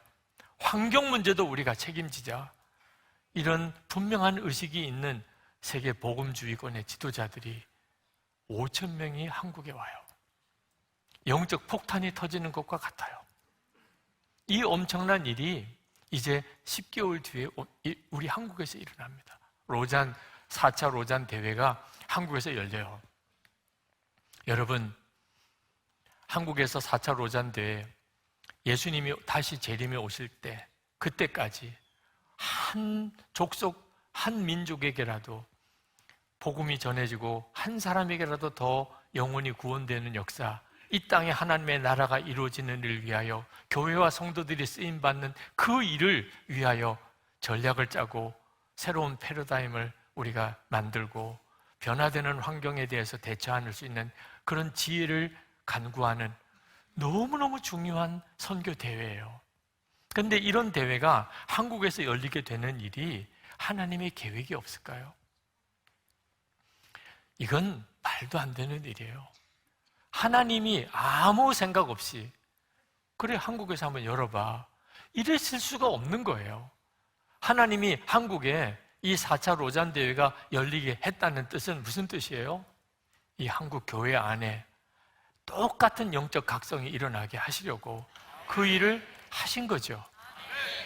환경 문제도 우리가 책임지자. 이런 분명한 의식이 있는 세계 복음주의권의 지도자들이 5천 명이 한국에 와요. 영적 폭탄이 터지는 것과 같아요. 이 엄청난 일이 이제 10개월 뒤에 우리 한국에서 일어납니다. 4차 로잔 대회가 한국에서 열려요. 여러분, 한국에서 4차 로잔 대회, 예수님이 다시 재림에 오실 때, 그때까지 한 족속, 한 민족에게라도 복음이 전해지고 한 사람에게라도 더 영혼이 구원되는 역사, 이 땅에 하나님의 나라가 이루어지는 일을 위하여 교회와 성도들이 쓰임받는 그 일을 위하여 전략을 짜고 새로운 패러다임을 우리가 만들고 변화되는 환경에 대해서 대처할 수 있는 그런 지혜를 간구하는 너무너무 중요한 선교 대회예요. 그런데 이런 대회가 한국에서 열리게 되는 일이 하나님의 계획이 없을까요? 이건 말도 안 되는 일이에요. 하나님이 아무 생각 없이 그래 한국에서 한번 열어봐 이랬을 수가 없는 거예요. 하나님이 한국에 이 4차 로잔 대회가 열리게 했다는 뜻은 무슨 뜻이에요? 이 한국 교회 안에 똑같은 영적 각성이 일어나게 하시려고 그 일을 하신 거죠.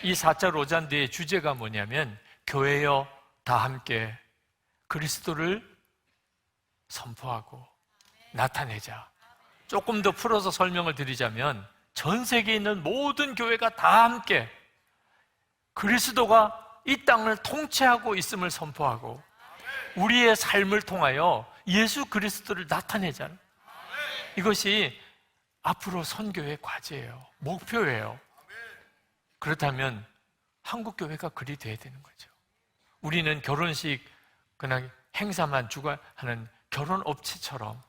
이 4차 로잔 대회의 주제가 뭐냐면 교회여 다 함께 그리스도를 선포하고 나타내자. 조금 더 풀어서 설명을 드리자면 전 세계에 있는 모든 교회가 다 함께 그리스도가 이 땅을 통치하고 있음을 선포하고 우리의 삶을 통하여 예수 그리스도를 나타내자는, 이것이 앞으로 선교의 과제예요. 목표예요. 그렇다면 한국 교회가 그리 돼야 되는 거죠. 우리는 결혼식 그냥 행사만 주관하는 결혼업체처럼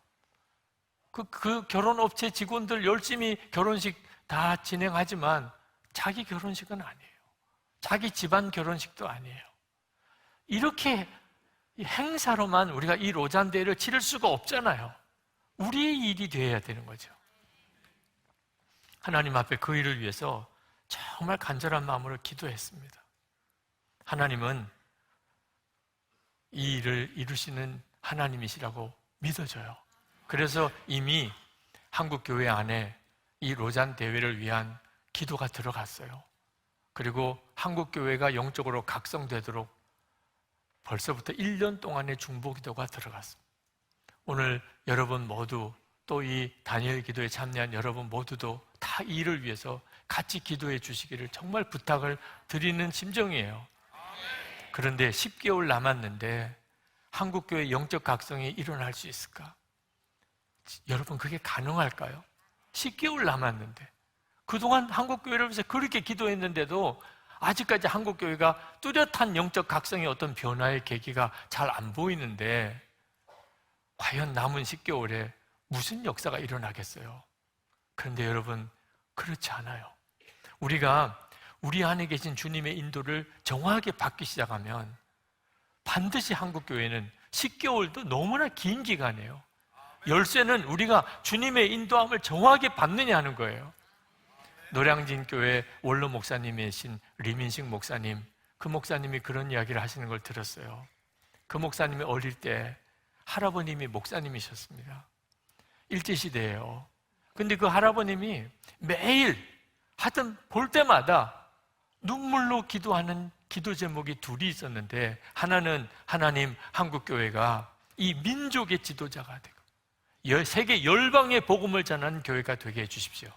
그 결혼업체 직원들 열심히 결혼식 다 진행하지만 자기 결혼식은 아니에요. 자기 집안 결혼식도 아니에요. 이렇게 행사로만 우리가 이 로잔 대회를 치를 수가 없잖아요. 우리의 일이 되어야 되는 거죠. 하나님 앞에 그 일을 위해서 정말 간절한 마음으로 기도했습니다. 하나님은 이 일을 이루시는 하나님이시라고 믿어져요. 그래서 이미 한국 교회 안에 이 로잔 대회를 위한 기도가 들어갔어요. 그리고 한국 교회가 영적으로 각성되도록 벌써부터 1년 동안의 중보 기도가 들어갔습니다. 오늘 여러분 모두 또 이 다니엘 기도에 참여한 여러분 모두도 다 이 일을 위해서 같이 기도해 주시기를 정말 부탁을 드리는 심정이에요. 그런데 10개월 남았는데 한국교회 영적 각성이 일어날 수 있을까? 여러분 그게 가능할까요? 10개월 남았는데 그동안 한국교회를 위해서 그렇게 기도했는데도 아직까지 한국교회가 뚜렷한 영적 각성의 어떤 변화의 계기가 잘 안 보이는데 과연 남은 10개월에 무슨 역사가 일어나겠어요? 그런데 여러분 그렇지 않아요. 우리가 우리 안에 계신 주님의 인도를 정확하게 받기 시작하면 반드시 한국교회는 10개월도 너무나 긴 기간이에요. 열쇠는 우리가 주님의 인도함을 정확하게 받느냐 하는 거예요. 노량진 교회 원로 목사님이신 리민식 목사님, 그 목사님이 그런 이야기를 하시는 걸 들었어요. 그 목사님이 어릴 때 할아버님이 목사님이셨습니다. 일제시대예요. 근데 그 할아버님이 매일 하여튼 볼 때마다 눈물로 기도하는 기도 제목이 둘이 있었는데, 하나는 하나님 한국교회가 이 민족의 지도자가 되고 세계 열방의 복음을 전하는 교회가 되게 해주십시오.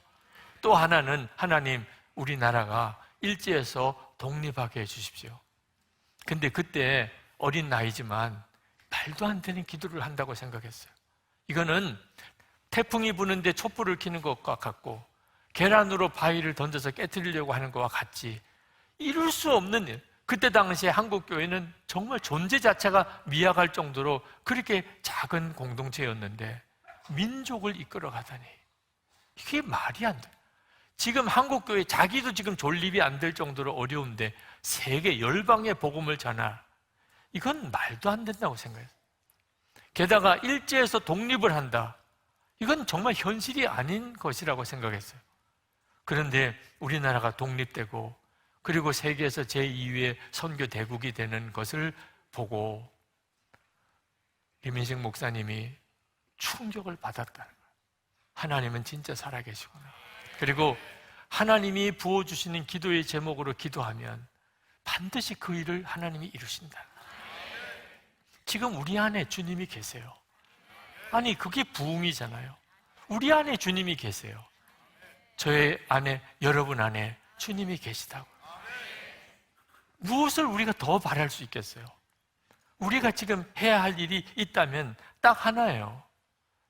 또 하나는 하나님 우리나라가 일제에서 독립하게 해주십시오. 근데 그때 어린 나이지만 말도 안 되는 기도를 한다고 생각했어요. 이거는 태풍이 부는데 촛불을 켜는 것과 같고 계란으로 바위를 던져서 깨트리려고 하는 것과 같지, 이룰 수 없는 일. 그때 당시에 한국교회는 정말 존재 자체가 미약할 정도로 그렇게 작은 공동체였는데 민족을 이끌어가다니, 이게 말이 안 돼요. 지금 한국교회 자기도 지금 존립이 안 될 정도로 어려운데 세계 열방의 복음을 전할, 이건 말도 안 된다고 생각해요. 게다가 일제에서 독립을 한다, 이건 정말 현실이 아닌 것이라고 생각했어요. 그런데 우리나라가 독립되고 그리고 세계에서 제2위의 선교 대국이 되는 것을 보고 김인식 목사님이 충격을 받았다는 거예요. 하나님은 진짜 살아계시구나. 그리고 하나님이 부어주시는 기도의 제목으로 기도하면 반드시 그 일을 하나님이 이루신다. 지금 우리 안에 주님이 계세요. 아니, 그게 부흥이잖아요. 우리 안에 주님이 계세요. 저의 안에, 여러분 안에 주님이 계시다고. 무엇을 우리가 더 바랄 수 있겠어요? 우리가 지금 해야 할 일이 있다면 딱 하나예요.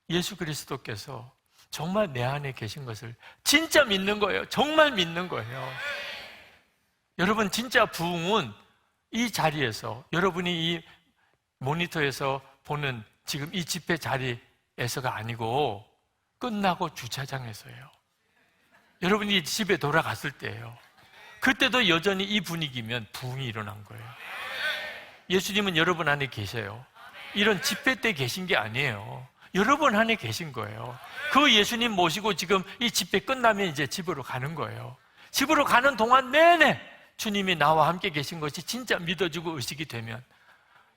예수 그리스도께서 정말 내 안에 계신 것을 진짜 믿는 거예요. 정말 믿는 거예요. 여러분, 진짜 부흥은 이 자리에서, 여러분이 이 모니터에서 보는 지금 이 집회 자리에서가 아니고 끝나고 주차장에서예요. 여러분이 집에 돌아갔을 때예요. 그때도 여전히 이 분위기면 부흥이 일어난 거예요. 예수님은 여러분 안에 계세요. 이런 집회 때 계신 게 아니에요. 여러분 안에 계신 거예요. 그 예수님 모시고 지금 이 집회 끝나면 이제 집으로 가는 거예요. 집으로 가는 동안 내내 주님이 나와 함께 계신 것이 진짜 믿어지고 의식이 되면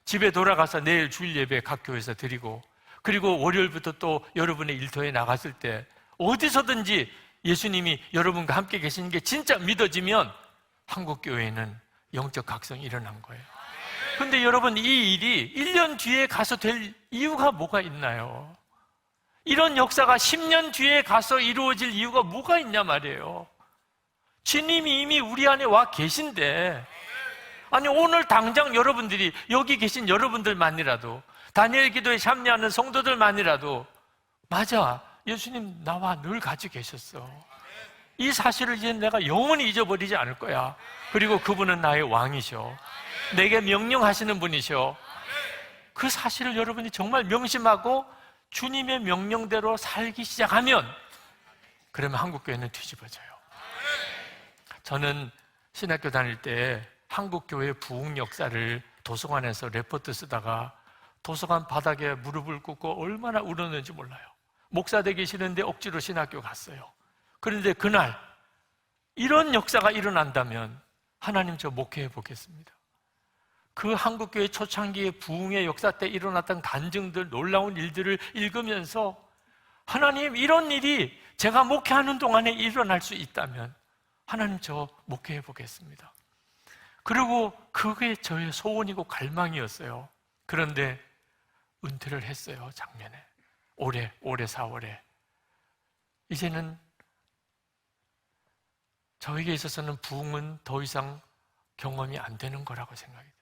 집에 돌아가서 내일 주일 예배 각 교회에서 드리고, 그리고 월요일부터 또 여러분의 일터에 나갔을 때 어디서든지 예수님이 여러분과 함께 계시는 게 진짜 믿어지면 한국교회는 영적 각성이 일어난 거예요. 근데 여러분, 이 일이 1년 뒤에 가서 될 이유가 뭐가 있나요? 이런 역사가 10년 뒤에 가서 이루어질 이유가 뭐가 있냐 말이에요. 주님이 이미 우리 안에 와 계신데, 아니 오늘 당장 여러분들이, 여기 계신 여러분들만이라도, 다니엘 기도에 참여하는 성도들만이라도, 맞아, 예수님 나와 늘 같이 계셨어. 이 사실을 이제 내가 영원히 잊어버리지 않을 거야. 그리고 그분은 나의 왕이셔. 내게 명령하시는 분이셔. 그 사실을 여러분이 정말 명심하고 주님의 명령대로 살기 시작하면, 그러면 한국교회는 뒤집어져요. 저는 신학교 다닐 때 한국교회 부흥 역사를 도서관에서 레포트 쓰다가 도서관 바닥에 무릎을 꿇고 얼마나 울었는지 몰라요. 목사 되기 싫은데 억지로 신학교 갔어요. 그런데 그날 이런 역사가 일어난다면 하나님, 저 목회해 보겠습니다. 그 한국교회 초창기의 부흥의 역사 때 일어났던 간증들, 놀라운 일들을 읽으면서 하나님, 이런 일이 제가 목회하는 동안에 일어날 수 있다면 하나님, 저 목회해 보겠습니다. 그리고 그게 저의 소원이고 갈망이었어요. 그런데 은퇴를 했어요, 작년에. 올해 4월에. 이제는 저에게 있어서는 부흥은 더 이상 경험이 안 되는 거라고 생각이 돼요.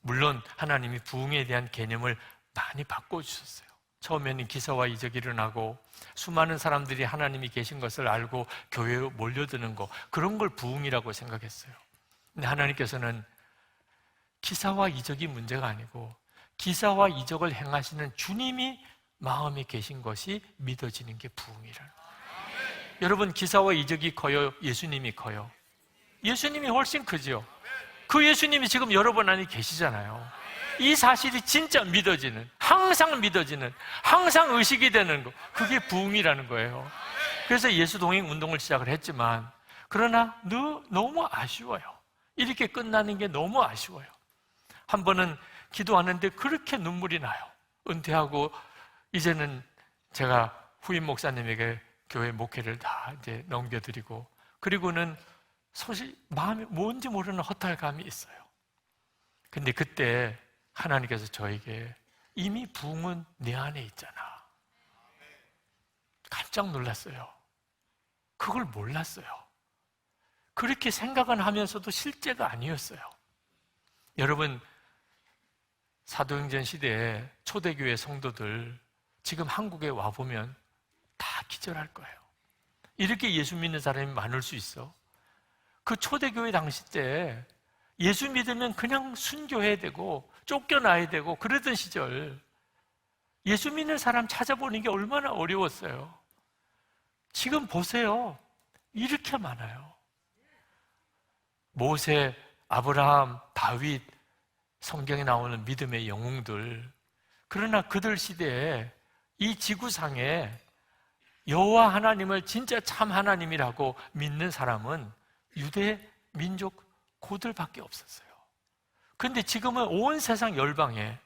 물론 하나님이 부흥에 대한 개념을 많이 바꿔주셨어요. 처음에는 기사와 이적이 일어나고 수많은 사람들이 하나님이 계신 것을 알고 교회로 몰려드는 거, 그런 걸 부흥이라고 생각했어요. 근데 하나님께서는 기사와 이적이 문제가 아니고 기사와 이적을 행하시는 주님이 마음에 계신 것이 믿어지는 게 부흥이라는 거예요. 여러분, 기사와 이적이 커요? 예수님이 커요? 예수님이 훨씬 크죠. 그 예수님이 지금 여러분 안에 계시잖아요. 이 사실이 진짜 믿어지는, 항상 믿어지는, 항상 의식이 되는 거, 그게 부흥이라는 거예요. 그래서 예수 동행 운동을 시작을 했지만, 그러나 너무 아쉬워요. 이렇게 끝나는 게 너무 아쉬워요. 한 번은 기도하는데 그렇게 눈물이 나요. 은퇴하고 이제는 제가 후임 목사님에게 교회 목회를 다 이제 넘겨드리고, 그리고는 마음이 뭔지 모르는 허탈감이 있어요. 근데 그때 하나님께서 저에게 이미 부흥은 내 안에 있잖아. 깜짝 놀랐어요. 그걸 몰랐어요. 그렇게 생각은 하면서도 실제가 아니었어요. 여러분, 사도행전 시대에 초대교회 성도들 지금 한국에 와보면 다 기절할 거예요. 이렇게 예수 믿는 사람이 많을 수 있어? 그 초대교회 당시 때 예수 믿으면 그냥 순교해야 되고 쫓겨나야 되고 그러던 시절, 예수 믿는 사람 찾아보는 게 얼마나 어려웠어요. 지금 보세요. 이렇게 많아요. 모세, 아브라함, 다윗, 성경에 나오는 믿음의 영웅들. 그러나 그들 시대에 이 지구상에 여호와 하나님을 진짜 참 하나님이라고 믿는 사람은 유대 민족 고들밖에 없었어요. 그런데 지금은 온 세상 열방에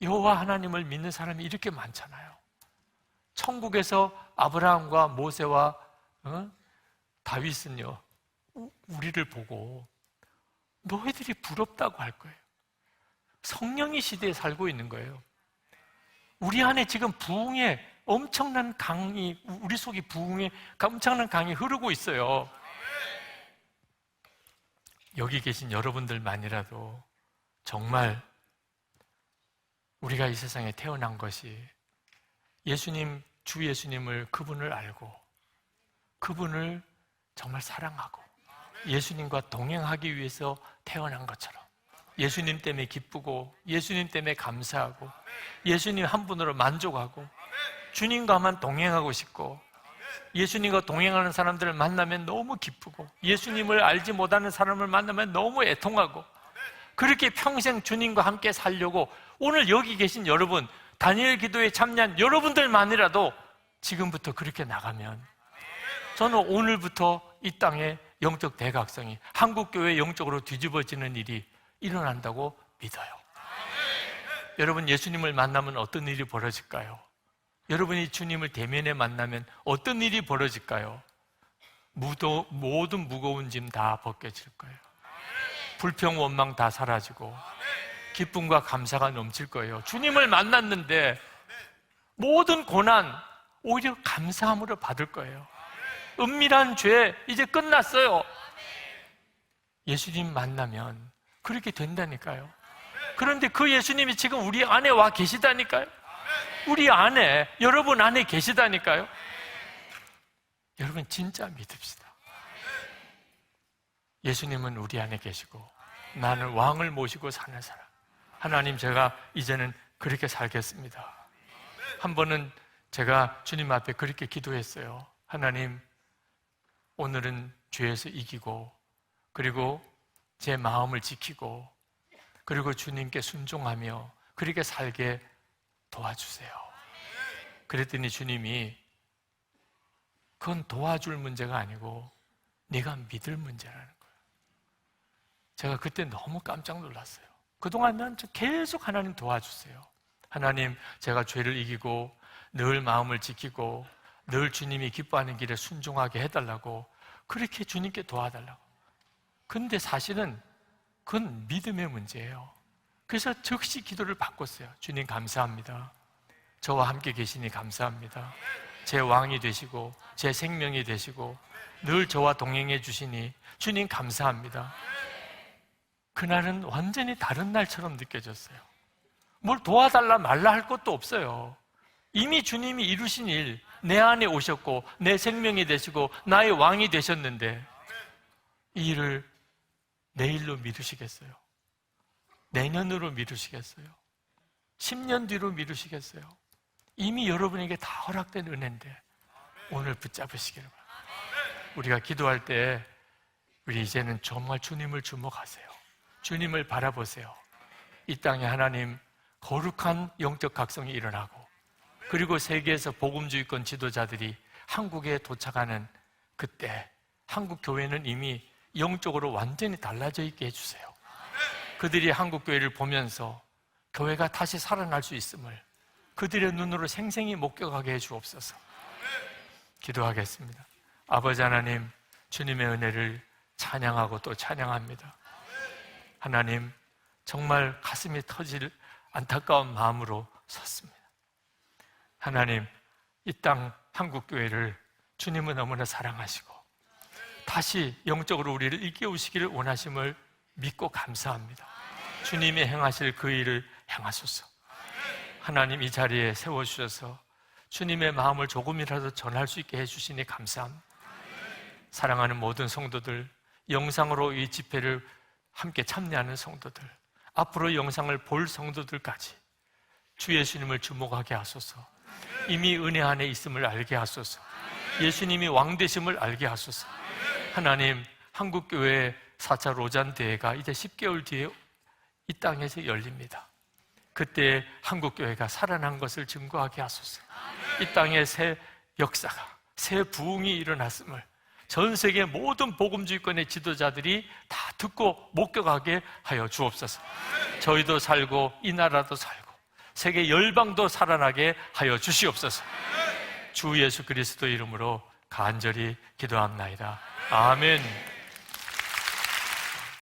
여호와 하나님을 믿는 사람이 이렇게 많잖아요. 천국에서 아브라함과 모세와 다윗은요, 우리를 보고 너희들이 부럽다고 할 거예요. 성령의 시대에 살고 있는 거예요. 우리 안에 지금 부흥의 엄청난 강이, 우리 속에 부흥의 엄청난 강이 흐르고 있어요. 여기 계신 여러분들만이라도 정말 우리가 이 세상에 태어난 것이 예수님, 주 예수님을, 그분을 알고 그분을 정말 사랑하고 예수님과 동행하기 위해서 태어난 것처럼 예수님 때문에 기쁘고 예수님 때문에 감사하고 예수님 한 분으로 만족하고 주님과만 동행하고 싶고 예수님과 동행하는 사람들을 만나면 너무 기쁘고 예수님을 알지 못하는 사람을 만나면 너무 애통하고 그렇게 평생 주님과 함께 살려고 오늘 여기 계신 여러분, 다니엘 기도에 참여한 여러분들만이라도 지금부터 그렇게 나가면 저는 오늘부터 이 땅의 영적 대각성이 한국교회 영적으로 뒤집어지는 일이 일어난다고 믿어요. 여러분, 예수님을 만나면 어떤 일이 벌어질까요? 여러분이 주님을 대면에 만나면 어떤 일이 벌어질까요? 모든 무거운 짐 다 벗겨질 거예요. 불평, 원망 다 사라지고 기쁨과 감사가 넘칠 거예요. 주님을 만났는데 모든 고난 오히려 감사함으로 받을 거예요. 은밀한 죄 이제 끝났어요. 예수님 만나면 그렇게 된다니까요. 그런데 그 예수님이 지금 우리 안에 와 계시다니까요. 우리 안에, 여러분 안에 계시다니까요. 여러분 진짜 믿읍시다. 예수님은 우리 안에 계시고 나는 왕을 모시고 사는 사람. 하나님, 제가 이제는 그렇게 살겠습니다. 한 번은 제가 주님 앞에 그렇게 기도했어요. 하나님, 오늘은 죄에서 이기고 그리고 제 마음을 지키고 그리고 주님께 순종하며 그렇게 살게 도와주세요. 그랬더니 주님이 그건 도와줄 문제가 아니고 네가 믿을 문제라는 거예요. 제가 그때 너무 깜짝 놀랐어요. 그동안 난 계속 하나님 도와주세요. 하나님, 제가 죄를 이기고 늘 마음을 지키고 늘 주님이 기뻐하는 길에 순종하게 해달라고 그렇게 주님께 도와달라고. 근데 사실은 그건 믿음의 문제예요. 그래서 즉시 기도를 바꿨어요. 주님 감사합니다. 저와 함께 계시니 감사합니다. 제 왕이 되시고 제 생명이 되시고 늘 저와 동행해 주시니 주님 감사합니다. 그날은 완전히 다른 날처럼 느껴졌어요. 뭘 도와달라 말라 할 것도 없어요. 이미 주님이 이루신 일, 내 안에 오셨고 내 생명이 되시고 나의 왕이 되셨는데 이 일을 내일로 미루시겠어요? 내년으로 미루시겠어요? 10년 뒤로 미루시겠어요? 이미 여러분에게 다 허락된 은혜인데 오늘 붙잡으시기를 바랍니다. 우리가 기도할 때 우리 이제는 정말 주님을 주목하세요. 주님을 바라보세요. 이 땅에 하나님 거룩한 영적 각성이 일어나고 그리고 세계에서 복음주의권 지도자들이 한국에 도착하는 그때 한국 교회는 이미 영적으로 완전히 달라져 있게 해주세요. 그들이 한국 교회를 보면서 교회가 다시 살아날 수 있음을 그들의 눈으로 생생히 목격하게 해 주옵소서. 기도하겠습니다. 아버지 하나님, 주님의 은혜를 찬양하고 또 찬양합니다. 하나님, 정말 가슴이 터질 안타까운 마음으로 섰습니다. 하나님, 이 땅 한국교회를 주님은 너무나 사랑하시고 다시 영적으로 우리를 일깨우시기를 원하심을 믿고 감사합니다. 주님이 행하실 그 일을 행하소서. 하나님, 이 자리에 세워주셔서 주님의 마음을 조금이라도 전할 수 있게 해주시니 감사합니다. 사랑하는 모든 성도들, 영상으로 이 집회를 함께 참여하는 성도들, 앞으로 영상을 볼 성도들까지 주 예수님을 주목하게 하소서. 이미 은혜 안에 있음을 알게 하소서. 예수님이 왕 되심을 알게 하소서. 하나님, 한국교회 4차 로잔 대회가 이제 10개월 뒤에 이 땅에서 열립니다. 그때 한국교회가 살아난 것을 증거하게 하소서. 이 땅에 새 역사가, 새 부흥이 일어났음을 전 세계 모든 복음주의권의 지도자들이 다 듣고 목격하게 하여 주옵소서. 저희도 살고 이 나라도 살고 세계 열방도 살아나게 하여 주시옵소서. 주 예수 그리스도 이름으로 간절히 기도합나이다. 아멘.